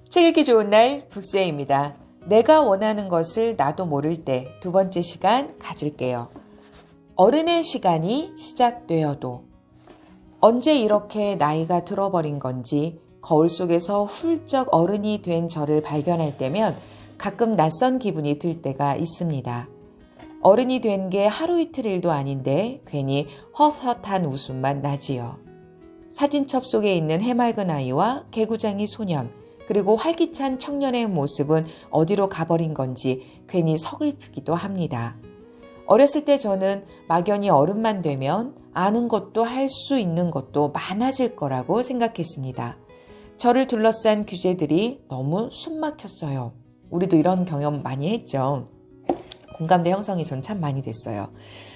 책 읽기 좋은 날 북새입니다. 내가 원하는 것을 나도 모를 때 두 번째 시간 가질게요. 어른의 시간이 시작되어도 언제 이렇게 나이가 들어버린 건지 거울 속에서 훌쩍 어른이 된 저를 발견할 때면 가끔 낯선 기분이 들 때가 있습니다. 어른이 된 게 하루 이틀 일도 아닌데 괜히 헛헛한 웃음만 나지요. 사진첩 속에 있는 해맑은 아이와 개구장이 소년, 그리고 활기찬 청년의 모습은 어디로 가버린 건지 괜히 서글프기도 합니다. 어렸을 때 저는 막연히 어른만 되면 아는 것도 할 수 있는 것도 많아질 거라고 생각했습니다. 저를 둘러싼 규제들이 너무 숨막혔어요. 우리도 이런 경험 많이 했죠. 공감대 형성이 전 참 많이 됐어요.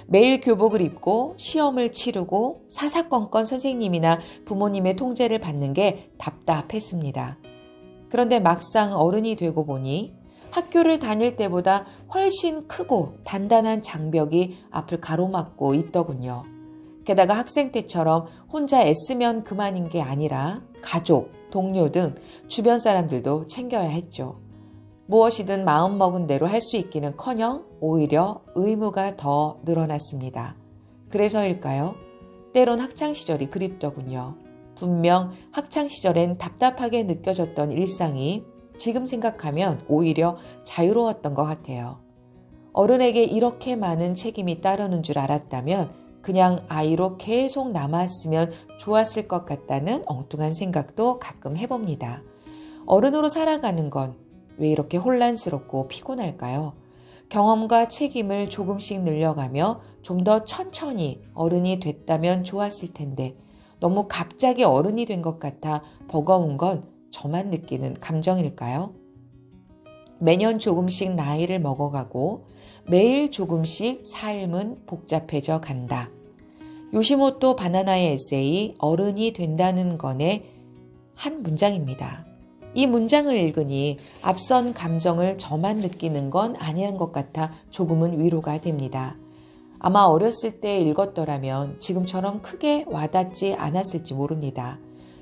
매일 교복을 입고 시험을 치르고 사사건건 선생님이나 부모님의 통제를 받는 게 답답했습니다. 그런데 막상 어른이 되고 보니 학교를 다닐 때보다 훨씬 크고 단단한 장벽이 앞을 가로막고 있더군요. 게다가 학생 때처럼 혼자 애쓰면 그만인 게 아니라 가족, 동료 등 주변 사람들도 챙겨야 했죠. 무엇이든 마음먹은 대로 할 수 있기는커녕 오히려 의무가 더 늘어났습니다. 그래서일까요? 때론 학창시절이 그립더군요. 분명 학창시절엔 답답하게 느껴졌던 일상이 지금 생각하면 오히려 자유로웠던 것 같아요. 어른에게 이렇게 많은 책임이 따르는 줄 알았다면 그냥 아이로 계속 남았으면 좋았을 것 같다는 엉뚱한 생각도 가끔 해봅니다. 어른으로 살아가는 건 왜 이렇게 혼란스럽고 피곤할까요? 경험과 책임을 조금씩 늘려가며 좀 더 천천히 어른이 됐다면 좋았을 텐데 너무 갑자기 어른이 된 것 같아 버거운 건 저만 느끼는 감정일까요? 매년 조금씩 나이를 먹어가고 매일 조금씩 삶은 복잡해져 간다. 요시모토 바나나의 에세이 어른이 된다는 건의 한 문장입니다. 이 문장을 읽으니 앞선 감정을 저만 느끼는 건 아니란 것 같아 조금은 위로가 됩니다. 아마 어렸을 때 읽었더라면 지금처럼 크게 와닿지 않았을지 모릅니다.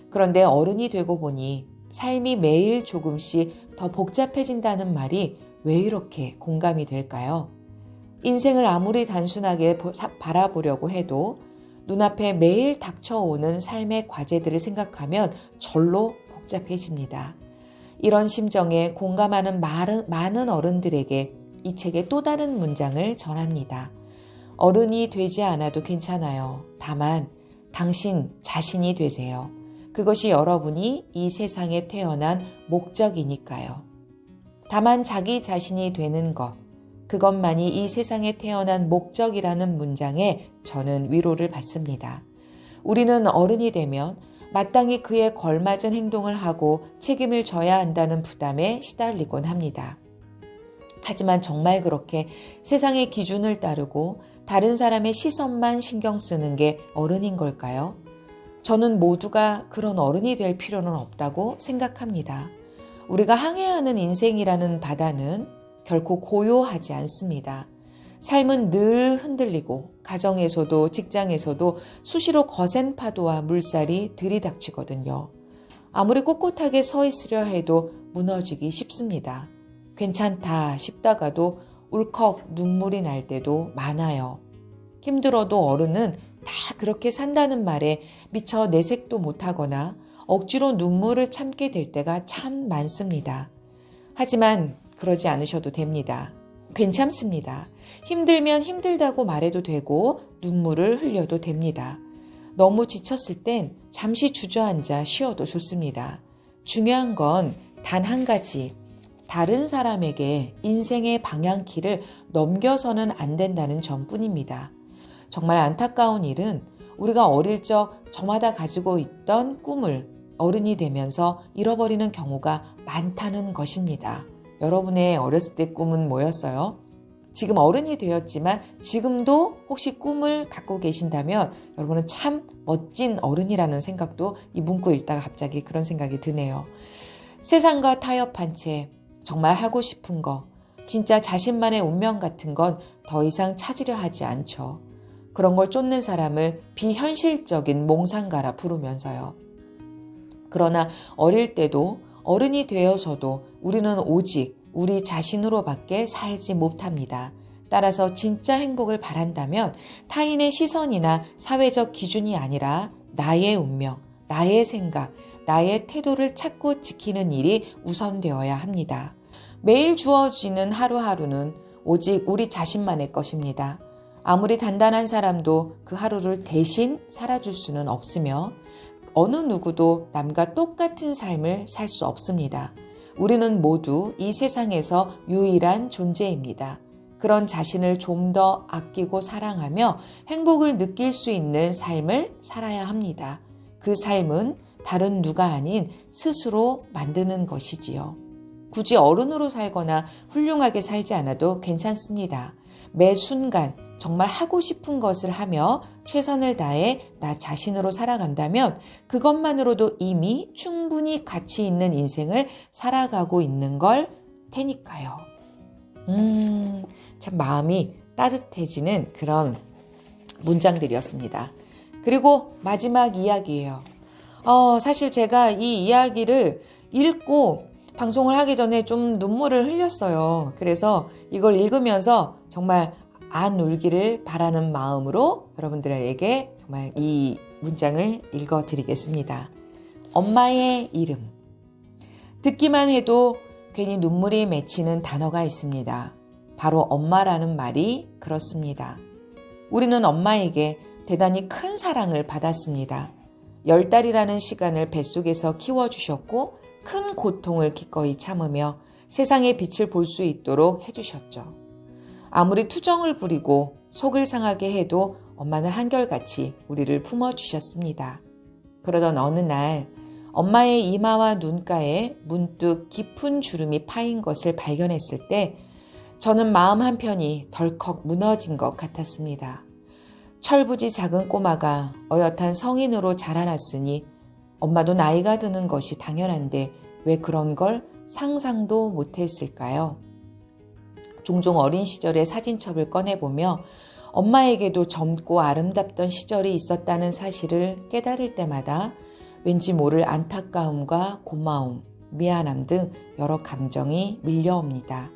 그런데 어른이 되고 보니 삶이 매일 조금씩 더 복잡해진다는 말이 왜 이렇게 공감이 될까요? 인생을 아무리 단순하게 바라보려고 해도 눈앞에 매일 닥쳐오는 삶의 과제들을 생각하면 절로 복잡해집니다. 이런 심정에 공감하는 많은 어른들에게 이 책의 또 다른 문장을 전합니다. 어른이 되지 않아도 괜찮아요. 다만 당신 자신이 되세요. 그것이 여러분이 이 세상에 태어난 목적이니까요. 다만 자기 자신이 되는 것, 그것만이 이 세상에 태어난 목적이라는 문장에 저는 위로를 받습니다. 우리는 어른이 되면 마땅히 그에 걸맞은 행동을 하고 책임을 져야 한다는 부담에 시달리곤 합니다. 하지만 정말 그렇게 세상의 기준을 따르고 다른 사람의 시선만 신경 쓰는 게 어른인 걸까요? 저는 모두가 그런 어른이 될 필요는 없다고 생각합니다. 우리가 항해하는 인생이라는 바다는 결코 고요하지 않습니다. 삶은 늘 흔들리고 가정에서도 직장에서도 수시로 거센 파도와 물살이 들이닥치거든요. 아무리 꼿꼿하게 서 있으려 해도 무너지기 쉽습니다. 괜찮다 싶다가도 울컥 눈물이 날 때도 많아요. 힘들어도 어른은 다 그렇게 산다는 말에 미처 내색도 못하거나 억지로 눈물을 참게 될 때가 참 많습니다. 하지만 그러지 않으셔도 됩니다. 괜찮습니다. 힘들면 힘들다고 말해도 되고 눈물을 흘려도 됩니다. 너무 지쳤을 땐 잠시 주저앉아 쉬어도 좋습니다. 중요한 건 단 한 가지, 다른 사람에게 인생의 방향키를 넘겨서는 안 된다는 점뿐입니다. 정말 안타까운 일은 우리가 어릴 적 저마다 가지고 있던 꿈을 어른이 되면서 잃어버리는 경우가 많다는 것입니다. 여러분의 어렸을 때 꿈은 뭐였어요? 지금 어른이 되었지만 지금도 혹시 꿈을 갖고 계신다면 여러분은 참 멋진 어른이라는 생각도 이 문구 읽다가 갑자기 그런 생각이 드네요. 세상과 타협한 채 정말 하고 싶은 거, 진짜 자신만의 운명 같은 건 더 이상 찾으려 하지 않죠. 그런 걸 쫓는 사람을 비현실적인 몽상가라 부르면서요. 그러나 어릴 때도 어른이 되어서도 우리는 오직 우리 자신으로밖에 살지 못합니다. 따라서 진짜 행복을 바란다면 타인의 시선이나 사회적 기준이 아니라 나의 운명, 나의 생각, 나의 태도를 찾고 지키는 일이 우선되어야 합니다. 매일 주어지는 하루하루는 오직 우리 자신만의 것입니다. 아무리 단단한 사람도 그 하루를 대신 살아줄 수는 없으며 어느 누구도 남과 똑같은 삶을 살 수 없습니다. 우리는 모두 이 세상에서 유일한 존재입니다. 그런 자신을 좀 더 아끼고 사랑하며 행복을 느낄 수 있는 삶을 살아야 합니다. 그 삶은 다른 누가 아닌 스스로 만드는 것이지요. 굳이 어른으로 살거나 훌륭하게 살지 않아도 괜찮습니다. 매 순간 정말 하고 싶은 것을 하며 최선을 다해 나 자신으로 살아간다면 그것만으로도 이미 충분히 가치 있는 인생을 살아가고 있는 걸 테니까요. 참 마음이 따뜻해지는 그런 문장들이었습니다. 그리고 마지막 이야기예요. 사실 제가 이 이야기를 읽고 방송을 하기 전에 좀 눈물을 흘렸어요. 그래서 이걸 읽으면서 정말 안 울기를 바라는 마음으로 여러분들에게 정말 이 문장을 읽어드리겠습니다. 엄마의 이름. 듣기만 해도 괜히 눈물이 맺히는 단어가 있습니다. 바로 엄마라는 말이 그렇습니다. 우리는 엄마에게 대단히 큰 사랑을 받았습니다. 10달이라는 시간을 뱃속에서 키워주셨고 큰 고통을 기꺼이 참으며 세상의 빛을 볼 수 있도록 해주셨죠. 아무리 투정을 부리고 속을 상하게 해도 엄마는 한결같이 우리를 품어주셨습니다. 그러던 어느 날 엄마의 이마와 눈가에 문득 깊은 주름이 파인 것을 발견했을 때 저는 마음 한편이 덜컥 무너진 것 같았습니다. 철부지 작은 꼬마가 어엿한 성인으로 자라났으니 엄마도 나이가 드는 것이 당연한데 왜 그런 걸 상상도 못했을까요? 종종 어린 시절의 사진첩을 꺼내보며 엄마에게도 젊고 아름답던 시절이 있었다는 사실을 깨달을 때마다 왠지 모를 안타까움과 고마움, 미안함 등 여러 감정이 밀려옵니다.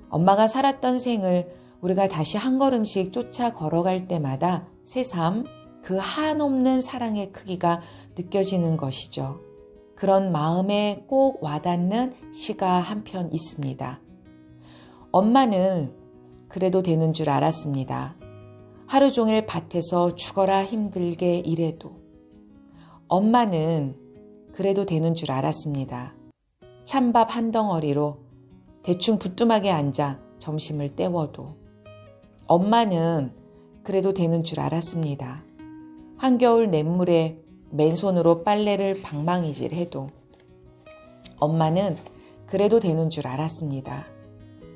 엄마가 살았던 생을 우리가 다시 한 걸음씩 쫓아 걸어갈 때마다 새삼 그 한없는 사랑의 크기가 느껴지는 것이죠. 그런 마음에 꼭 와닿는 시가 한편 있습니다. 엄마는 그래도 되는 줄 알았습니다. 하루 종일 밭에서 죽어라 힘들게 일해도. 엄마는 그래도 되는 줄 알았습니다. 찬밥 한 덩어리로 대충 부뚜막에 앉아 점심을 때워도. 엄마는 그래도 되는 줄 알았습니다. 한겨울 냇물에 맨손으로 빨래를 방망이질해도. 엄마는 그래도 되는 줄 알았습니다.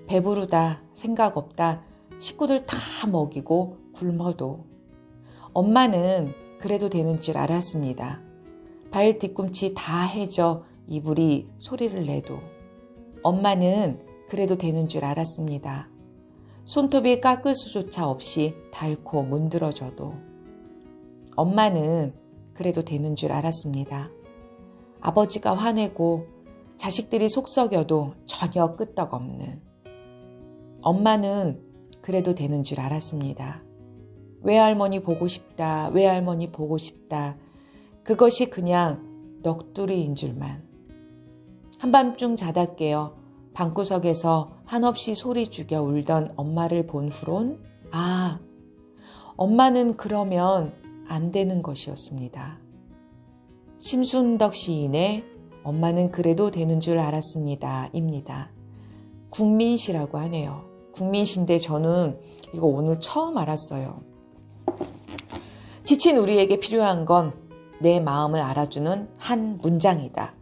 배부르다, 생각 없다, 식구들 다 먹이고 굶어도. 엄마는 그래도 되는 줄 알았습니다. 발 뒤꿈치 다 해져 이불이 소리를 내도. 엄마는 그래도 되는 줄 알았습니다. 손톱이 깎을 수조차 없이 닳고 문드러져도. 엄마는 그래도 되는 줄 알았습니다. 아버지가 화내고 자식들이 속썩여도 전혀 끄떡없는. 엄마는 그래도 되는 줄 알았습니다. 외할머니 보고 싶다, 외할머니 보고 싶다. 그것이 그냥 넋두리인 줄만. 한밤중 자다 깨어 방구석에서 한없이 소리 죽여 울던 엄마를 본 후론 엄마는 그러면 안 되는 것이었습니다. 심순덕 시인의 엄마는 그래도 되는 줄 알았습니다. 입니다. 국민시라고 하네요. 국민시인데 저는 이거 오늘 처음 알았어요. 지친 우리에게 필요한 건 내 마음을 알아주는 한 문장이다.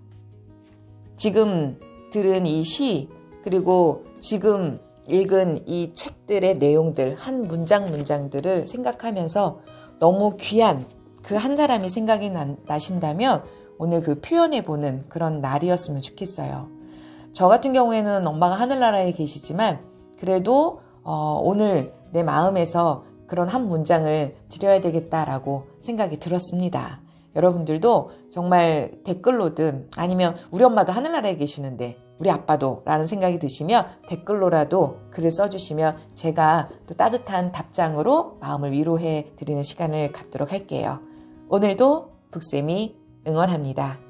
지금 들은 이 시 그리고 지금 읽은 이 책들의 내용들 한 문장들을 생각하면서 너무 귀한 그 한 사람이 생각이 나신다면 오늘 그 표현해보는 그런 날이었으면 좋겠어요. 저 같은 경우에는 엄마가 하늘나라에 계시지만 그래도 오늘 내 마음에서 그런 한 문장을 드려야 되겠다라고 생각이 들었습니다. 여러분들도 정말 댓글로든 아니면 우리 엄마도 하늘나라에 계시는데 우리 아빠도 라는 생각이 드시면 댓글로라도 글을 써주시면 제가 또 따뜻한 답장으로 마음을 위로해 드리는 시간을 갖도록 할게요. 오늘도 북쌤이 응원합니다.